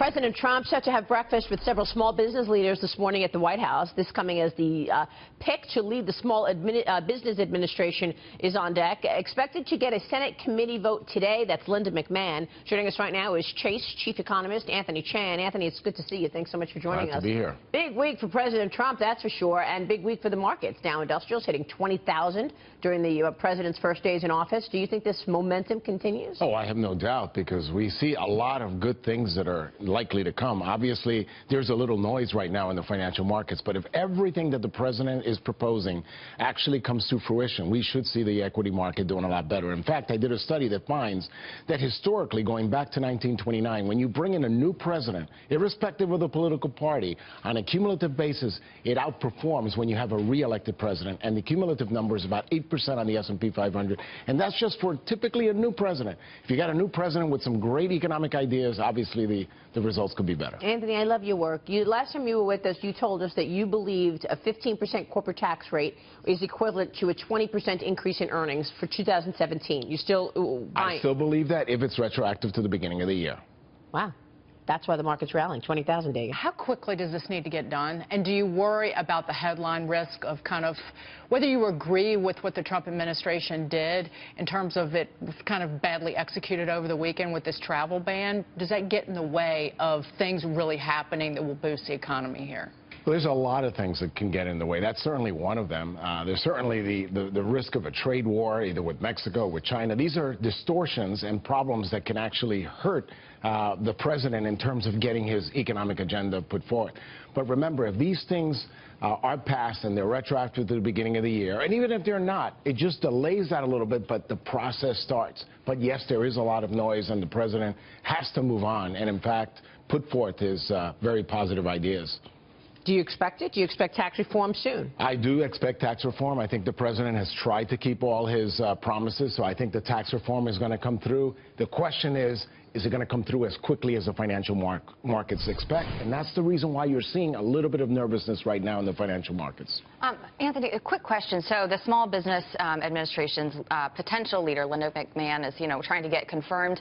President Trump set to have breakfast with several small business leaders this morning at the White House. This coming as the pick to lead the Small Business Administration is on deck. Expected to get a Senate committee vote today. That's Linda McMahon. Joining us right now is Chief Economist Anthony Chan. Anthony, it's good to see you. Thanks so much for joining us. Glad to be here. Big week for President Trump, that's for sure, and big week for the markets. Dow Industrials hitting 20,000 during the president's first days in office. Do you think this momentum continues? Oh, I have no doubt, because we see a lot of good things that are likely to come. Obviously, there's a little noise right now in the financial markets, but if everything that the president is proposing actually comes to fruition, we should see the equity market doing a lot better. In fact, I did a study that finds that historically, going back to 1929, when you bring in a new president, irrespective of the political party, on a cumulative basis, it outperforms when you have a re-elected president, and the cumulative number is about 8% on the S&P 500, and that's just for typically a new president. If you got a new president with some great economic ideas, obviously the results could be better. Anthony, I love your work. Last time you were with us, you told us that you believed a 15% corporate tax rate is equivalent to a 20% increase in earnings for 2017. You still... I still believe that if it's retroactive to the beginning of the year. Wow. That's why the market's rallying, 20,000 days. How quickly does this need to get done? And do you worry about the headline risk of kind of whether you agree with what the Trump administration did in terms of it kind of badly executed over the weekend with this travel ban? Does that get in the way of things really happening that will boost the economy here? Well, there's a lot of things that can get in the way. That's certainly one of them. There's certainly the risk of a trade war, either with Mexico or with China. These are distortions and problems that can actually hurt the president in terms of getting his economic agenda put forward. But remember, if these things are passed and they're retroactive to the beginning of the year, and even if they're not, it just delays that a little bit, but the process starts. But yes, there is a lot of noise, and the president has to move on and, in fact, put forth his very positive ideas. Do you expect it? Do you expect tax reform soon? I do expect tax reform. I think the president has tried to keep all his promises, so I think the tax reform is going to come through. The question is it going to come through as quickly as the financial markets expect? And that's the reason why you're seeing a little bit of nervousness right now in the financial markets. Anthony, a quick question. So the Small Business Administration's potential leader, Linda McMahon, is, trying to get confirmed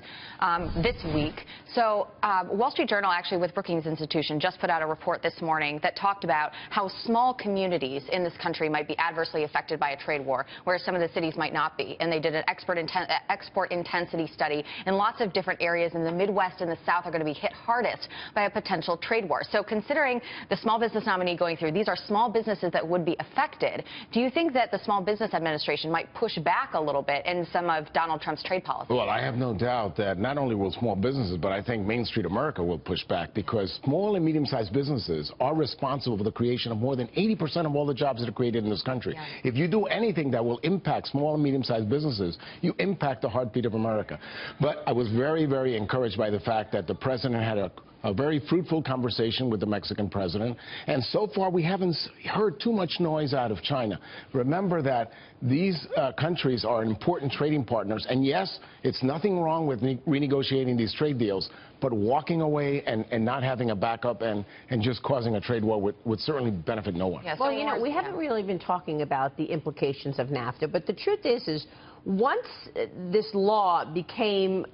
this week. So Wall Street Journal, actually with Brookings Institution, just put out a report this morning that talked about how small communities in this country might be adversely affected by a trade war, whereas some of the cities might not be. And they did an export intensity study, and lots of different areas in the Midwest and the South are going to be hit hardest by a potential trade war. So considering the small business nominee going through, these are small businesses that would be affected. Do you think that the Small Business Administration might push back a little bit in some of Donald Trump's trade policies? Well, I have no doubt that not only will small businesses, but I think Main Street America will push back, because small and medium-sized businesses are responsible for the creation of more than 80% of all the jobs that are created in this country. Yeah. If you do anything that will impact small and medium-sized businesses, you impact the heartbeat of America. But I was very, very encouraged by the fact that the president had a very fruitful conversation with the Mexican president, and so far we haven't heard too much noise out of China. Remember that these countries are important trading partners, and yes, it's nothing wrong with renegotiating these trade deals, but walking away and not having a backup and just causing a trade war would certainly benefit no one. Yes, well, we haven't really been talking about the implications of NAFTA, but the truth is once this law became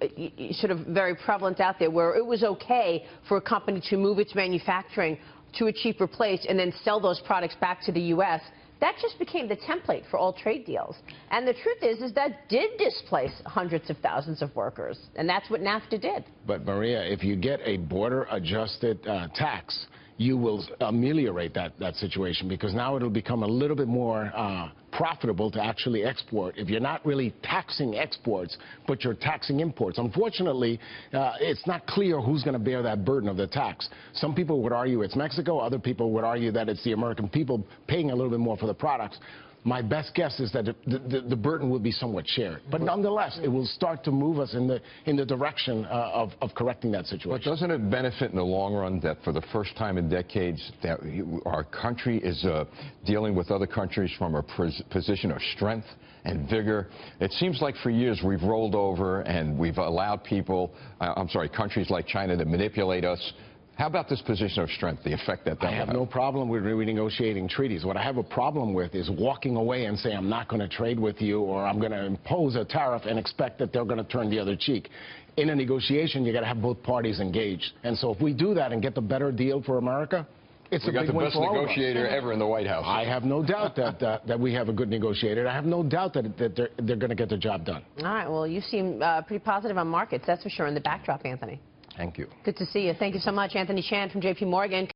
sort of very prevalent out there, where it was okay for a company to move its manufacturing to a cheaper place and then sell those products back to the U.S., that just became the template for all trade deals. And the truth is that did displace hundreds of thousands of workers, and that's what NAFTA did. But, Maria, if you get a border-adjusted tax, you will ameliorate that situation, because now it'll become a little bit more profitable to actually export if you're not really taxing exports, but you're taxing imports. Unfortunately, it's not clear who's going to bear that burden of the tax. Some people would argue it's Mexico. Other people would argue that it's the American people paying a little bit more for the products. My best guess is that the burden will be somewhat shared. But nonetheless, it will start to move us in the direction of correcting that situation. But doesn't it benefit in the long run that for the first time in decades that our country is dealing with other countries from a position of strength and vigor? It seems like for years we've rolled over and we've allowed countries like China to manipulate us. How about this position of strength, the effect that will have? I have no problem with renegotiating treaties. What I have a problem with is walking away and saying I'm not going to trade with you, or I'm going to impose a tariff and expect that they're going to turn the other cheek. in a negotiation, you got to have both parties engaged. And so if we do that and get the better deal for America, it's a big win for all of us. We got the best negotiator ever in the White House. I have no doubt that we have a good negotiator. I have no doubt that they're going to get the job done. All right. Well, you seem pretty positive on markets, that's for sure, in the backdrop, Anthony. Thank you. Good to see you. Thank you so much, Anthony Chan from J.P. Morgan.